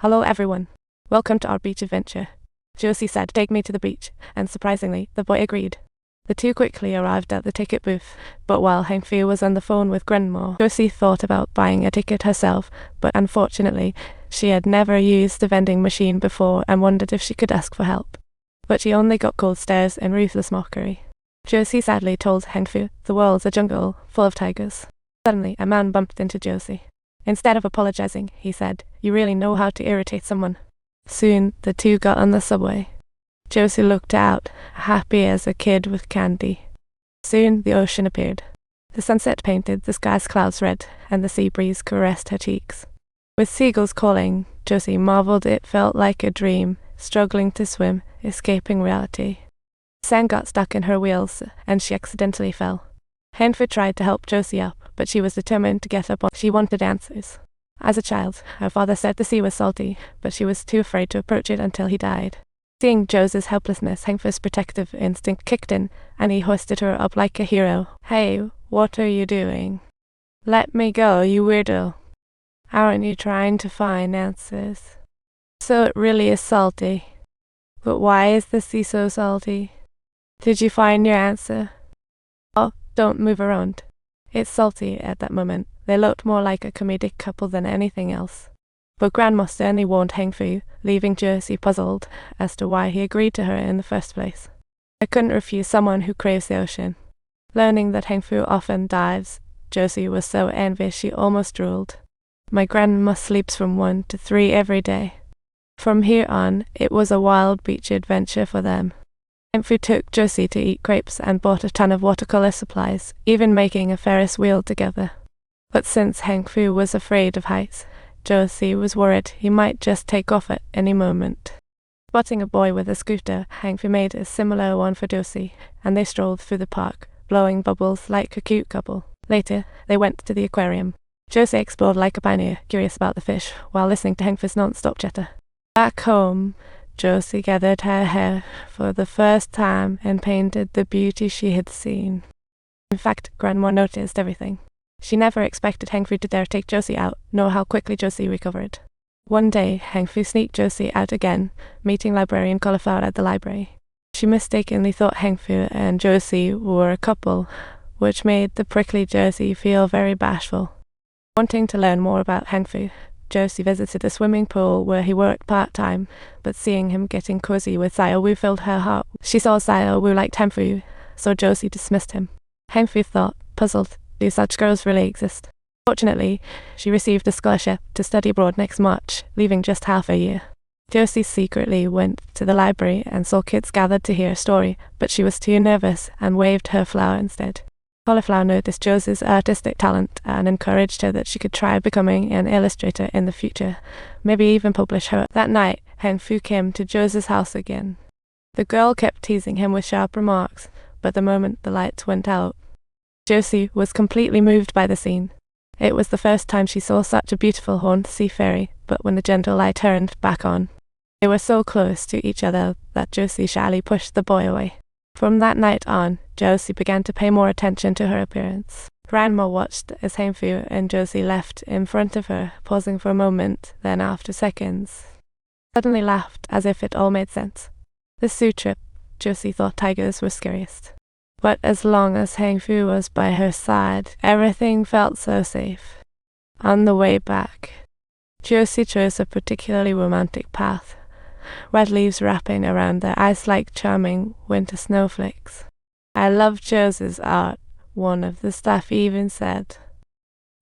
Hello everyone. Welcome to our beach adventure. Josie said, "Take me to the beach," and surprisingly, the boy agreed. The two quickly arrived at the ticket booth, but while Heng-Fu was on the phone with Grandma, Josie thought about buying a ticket herself, but unfortunately, she had never used the vending machine before and wondered if she could ask for help. But she only got cold stares and ruthless mockery. Josie sadly told Heng-Fu, "The world's a jungle, full of tigers." Suddenly, a man bumped into Josie. Instead of apologizing, he said, "You really know how to irritate someone." Soon, the two got on the subway. Josie looked out, happy as a kid with candy. Soon, the ocean appeared. The sunset painted the sky's clouds red, and the sea breeze caressed her cheeks. With seagulls calling, Josie marveled it felt like a dream, struggling to swim, escaping reality. Sand got stuck in her wheels, and she accidentally fell. Heng-Fu tried to help Josie up, but she was determined to get up on. She wanted answers. As a child, her father said the sea was salty, but she was too afraid to approach it until he died. Seeing Josie's helplessness, Heng-Fu's protective instinct kicked in, and he hoisted her up like a hero. "Hey, what are you doing? Let me go, you weirdo. Aren't you trying to find answers? So it really is salty. But why is the sea so salty? Did you find your answer? Oh, don't move around." It's salty at that moment. They looked more like a comedic couple than anything else. But Grandma sternly warned Heng-Fu, leaving Josie puzzled as to why he agreed to her in the first place. I couldn't refuse someone who craves the ocean. Learning that Heng-Fu often dives, Josie was so envious she almost drooled. "My grandma sleeps from 1 to 3 every day." From here on, it was a wild beach adventure for them. Heng-Fu took Josie to eat crepes and bought a ton of watercolor supplies, even making a Ferris wheel together. But since Heng-Fu was afraid of heights, Josie was worried he might just take off at any moment. Spotting a boy with a scooter, Heng-Fu made a similar one for Josie, and they strolled through the park, blowing bubbles like a cute couple. Later, they went to the aquarium. Josie explored like a pioneer, curious about the fish, while listening to Heng-Fu's non-stop chatter. Back home, Josie gathered her hair for the first time and painted the beauty she had seen. In fact, Grandma noticed everything. She never expected Heng-Fu to dare take Josie out, nor how quickly Josie recovered. One day, Heng-Fu sneaked Josie out again, meeting librarian Cauliflower at the library. She mistakenly thought Heng-Fu and Josie were a couple, which made the prickly Josie feel very bashful. Wanting to learn more about Heng-Fu, Josie visited the swimming pool where he worked part-time, but seeing him getting cozy with Xiaowu filled her heart. She saw Xiaowu liked Heng-Fu, so Josie dismissed him. Heng-Fu thought, puzzled, do such girls really exist? Fortunately, she received a scholarship to study abroad next March, leaving just half a year. Josie secretly went to the library and saw kids gathered to hear a story, but she was too nervous and waved her flower instead. Cauliflower noticed Josie's artistic talent and encouraged her that she could try becoming an illustrator in the future, maybe even publish her. That night, Heng-Fu came to Josie's house again. The girl kept teasing him with sharp remarks, but the moment the lights went out, Josie was completely moved by the scene. It was the first time she saw such a beautiful horned sea fairy, but when the gentle light turned back on, they were so close to each other that Josie shyly pushed the boy away. From that night on, Josie began to pay more attention to her appearance. Grandma watched as Heng-Fu and Josie left in front of her, pausing for a moment, then after seconds, suddenly laughed as if it all made sense. This zoo trip, Josie thought tigers were scariest. But as long as Heng-Fu was by her side, everything felt so safe. On the way back, Josie chose a particularly romantic path, red leaves wrapping around their eyes like charming winter snowflakes. "I love Josie's art," one of the staff even said.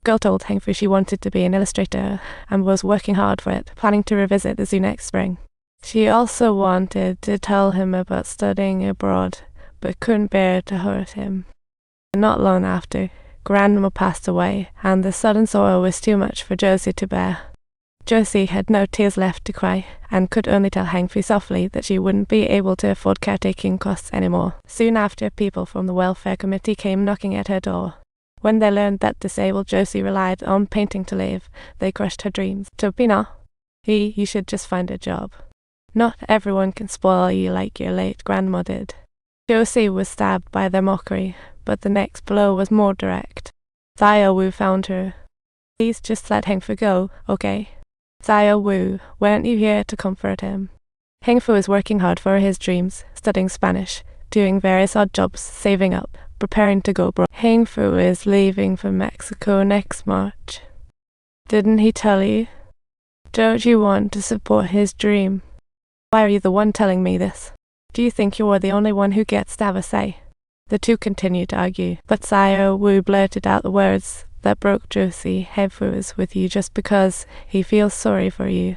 The girl told Heng-Fu she wanted to be an illustrator and was working hard for it, planning to revisit the zoo next spring. She also wanted to tell him about studying abroad, but couldn't bear to hurt him. Not long after, Grandma passed away, and the sudden sorrow was too much for Josie to bear. Josie had no tears left to cry, and could only tell Heng-Fu softly that she wouldn't be able to afford caretaking costs anymore. Soon after, people from the welfare committee came knocking at her door. When they learned that disabled Josie relied on painting to live, they crushed her dreams. "Topina, you should just find a job. Not everyone can spoil you like your late grandma did." Josie was stabbed by their mockery, but the next blow was more direct. Xiaowu found her. "Please just let Heng-Fu go, okay?" Xiao Wu, weren't you here to comfort him? Heng Fu is working hard for his dreams, studying Spanish, doing various odd jobs, saving up, preparing to go abroad. Heng Fu is leaving for Mexico next March. Didn't he tell you? Don't you want to support his dream? Why are you the one telling me this? Do you think you're the only one who gets to have a say? The two continued to argue, but Xiao Wu blurted out the words that broke Josie. Heng Fu is with you just because he feels sorry for you.